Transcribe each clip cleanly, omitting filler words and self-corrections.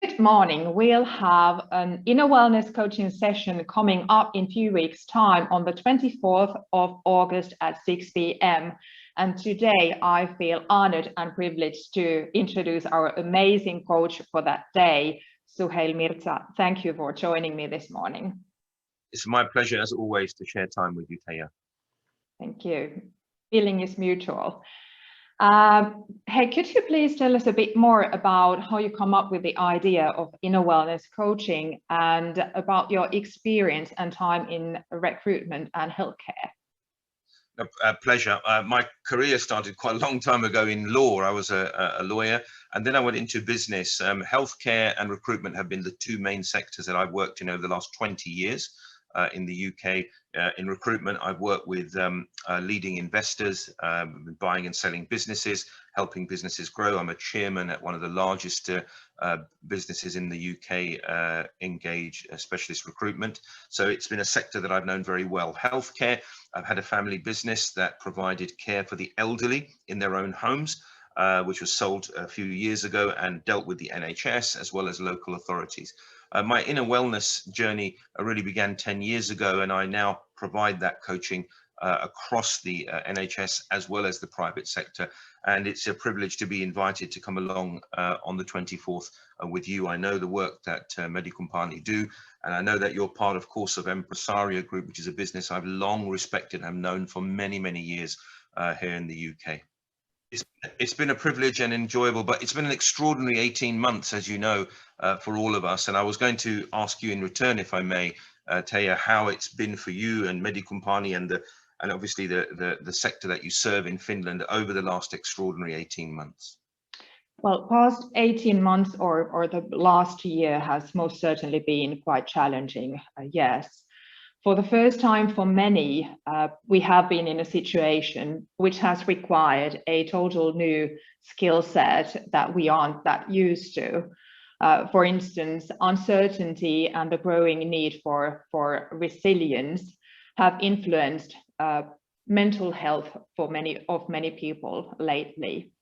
Good morning. We'll have an inner wellness coaching session coming up in a few weeks' time on the 24th of August at 6 p.m. And today I feel honored and privileged to introduce our amazing coach for that day, Suhail Mirza. Thank you for joining me this morning. It's my pleasure, as always, to share time with you, Teija. Thank you. Feeling is mutual. Hey, could you please tell us a bit more about how you come up with the idea of inner wellness coaching and about your experience and time in recruitment and healthcare? A pleasure. My career started quite a long time ago in law. I was a lawyer, and then I went into business. Healthcare and recruitment have been the two main sectors that I've worked in over the last 20 years. In the UK. In recruitment, I've worked with leading investors, buying and selling businesses, helping businesses grow. I'm a chairman at one of the largest businesses in the UK, engage specialist recruitment. So it's been a sector that I've known very well. Healthcare, I've had a family business that provided care for the elderly in their own homes, which was sold a few years ago and dealt with the NHS as well as local authorities. My inner wellness journey really began 10 years ago, and I now provide that coaching across the NHS as well as the private sector. And it's a privilege to be invited to come along on the 24th with you. I know the work that Medikumppani do, and I know that you're part, of course, of Empresario Group, which is a business I've long respected and have known for many, many years here in the UK. It's been a privilege and enjoyable, but it's been an extraordinary 18 months, as you know, for all of us. And I was going to ask you in return, if I may, Teija, how it's been for you and Medikumppani and obviously the sector that you serve in Finland over the last extraordinary 18 months. Well, past 18 months or the last year has most certainly been quite challenging, yes. For the first time for many, we have been in a situation which has required a total new skill set that we aren't that used to. For instance, uncertainty and the growing need for resilience have influenced mental health for many people lately.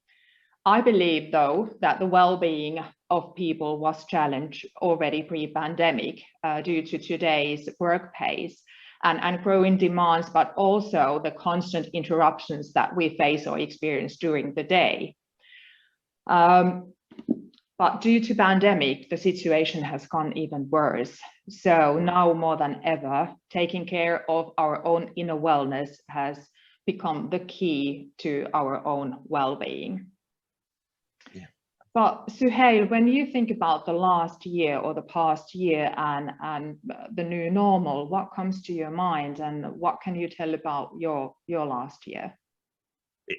I believe, though, that the well-being of people was challenged already pre-pandemic due to today's work pace and growing demands, but also the constant interruptions that we face or experience during the day. But due to pandemic, the situation has gone even worse. So now more than ever, taking care of our own inner wellness has become the key to our own well-being. But Suhail, when you think about the last year or the past year and the new normal, what comes to your mind and what can you tell about your last year?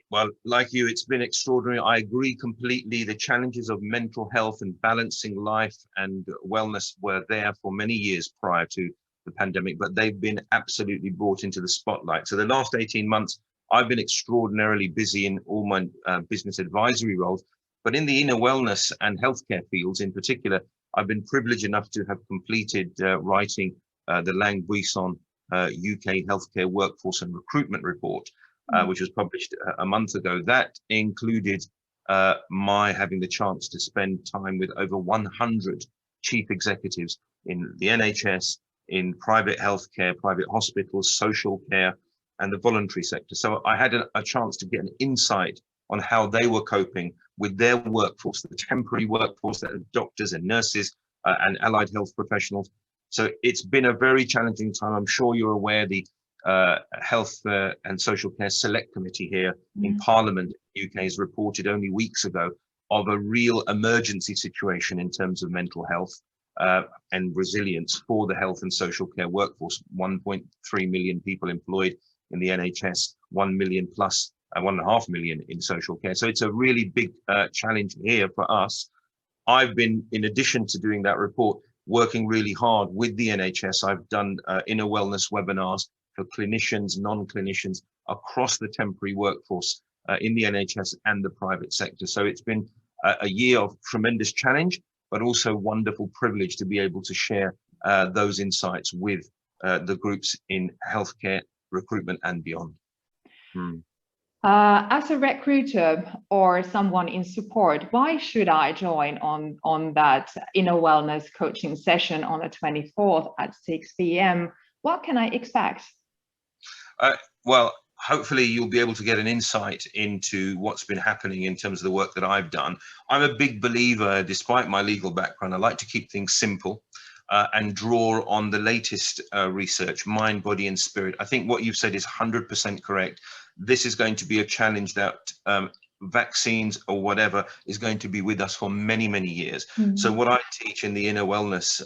Well, like you, it's been extraordinary. I agree completely. The challenges of mental health and balancing life and wellness were there for many years prior to the pandemic, but they've been absolutely brought into the spotlight. So the last 18 months, I've been extraordinarily busy in all my business advisory roles. But in the inner wellness and healthcare fields in particular, I've been privileged enough to have completed writing the Lang Buisson UK Healthcare Workforce and Recruitment Report, which was published a month ago. That included my having the chance to spend time with over 100 chief executives in the NHS, in private healthcare, private hospitals, social care, and the voluntary sector. So I had a chance to get an insight on how they were coping with their workforce, the temporary workforce, that are doctors and nurses and allied health professionals. So it's been a very challenging time. I'm sure you're aware the Health and Social Care Select Committee here in Parliament in the UK has reported only weeks ago of a real emergency situation in terms of mental health and resilience for the health and social care workforce. 1.3 million people employed in the NHS, 1 million plus 1.5 million in social care. So it's a really big challenge here for us. I've been, in addition to doing that report, working really hard with the NHS. I've done inner wellness webinars for clinicians, non-clinicians across the temporary workforce in the NHS and the private sector. So it's been a year of tremendous challenge, but also wonderful privilege to be able to share those insights with the groups in healthcare, recruitment and beyond. As a recruiter or someone in support, why should I join on that inner wellness coaching session on the 24th at 6 p.m.? What can I expect? Well, hopefully you'll be able to get an insight into what's been happening in terms of the work that I've done. I'm a big believer, despite my legal background, I like to keep things simple and draw on the latest research, mind, body, and spirit. I think what you've said is 100% correct. This is going to be a challenge that vaccines or whatever is going to be with us for many, many years. So what I teach in the inner wellness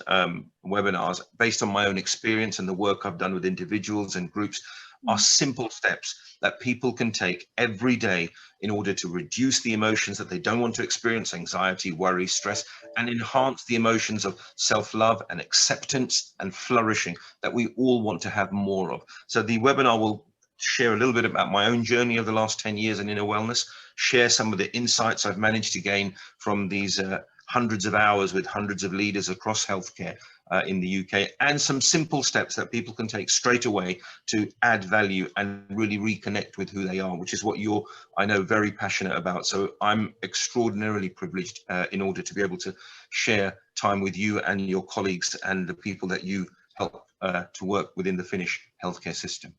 webinars, based on my own experience and the work I've done with individuals and groups, are simple steps that people can take every day in order to reduce the emotions that they don't want to experience, anxiety, worry, stress, and enhance the emotions of self-love and acceptance and flourishing that we all want to have more of. So the webinar will share a little bit about my own journey of the last 10 years in inner wellness, share some of the insights I've managed to gain from these hundreds of hours with hundreds of leaders across healthcare in the UK, and some simple steps that people can take straight away to add value and really reconnect with who they are, which is what you're, I know, very passionate about. So I'm extraordinarily privileged in order to be able to share time with you and your colleagues and the people that you help to work within the Finnish healthcare system.